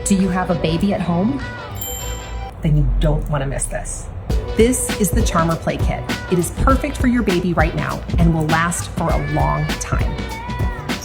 Do you have a baby at home? Then you don't want to miss this. This is the Charmer Play Kit. It is perfect for your baby right now and will last for a long time.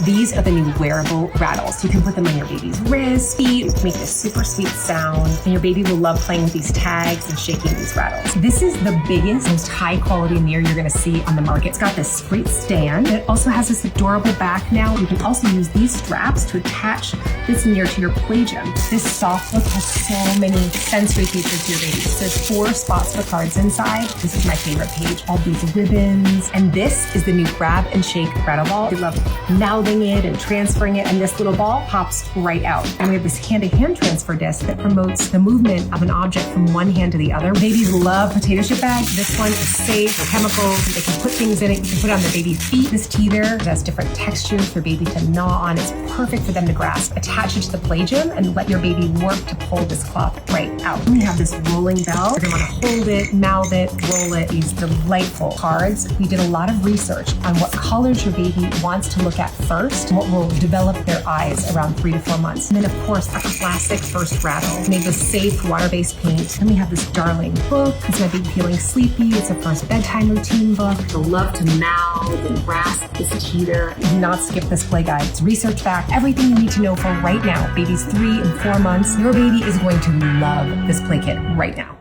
These are the new Wearable Rattles. You can put them on your baby's wrists, feet, make this super sweet sound, and your baby will love playing with these tags and shaking these rattles. This is the biggest, most high quality mirror you're gonna see on the market. It's got this great stand. It also has this adorable back now. You can also use these straps to attach this mirror to your play gym. This soft look has so many sensory features to your baby. So there's 4 spots for cards inside. This is my favorite page. All these ribbons. And this is the new Grab and Shake Rattle Ball. We love mouthing it and transferring it, and this little ball pops right out. And we have this hand-to-hand transfer disc that promotes the movement of an object from one hand to the other. Babies love potato chip bags. This one is safe for chemicals. They can put things in it. You can put it on their baby's feet. This teether has different textures for baby to gnaw on. It's perfect for them to grasp. Attach it to the play gym and let your baby work to pull this cloth right out. And we have this rolling bell. You're gonna wanna hold it, mouth it, roll it. These delightful cards. We did a lot of research on what colors your baby wants to look at first, what will develop their eyes around 3 to 4 months. And then of course, a classic first rattle. Made with safe water-based paint. And we have this darling book, because my baby feeling sleepy. It's a first bedtime routine book. They'll love to mouth and grasp this teeter. Do not skip this play guide. It's research backed. Everything you need to know for right now. Babies 3 and 4 months. Your baby is going to love this play kit right now.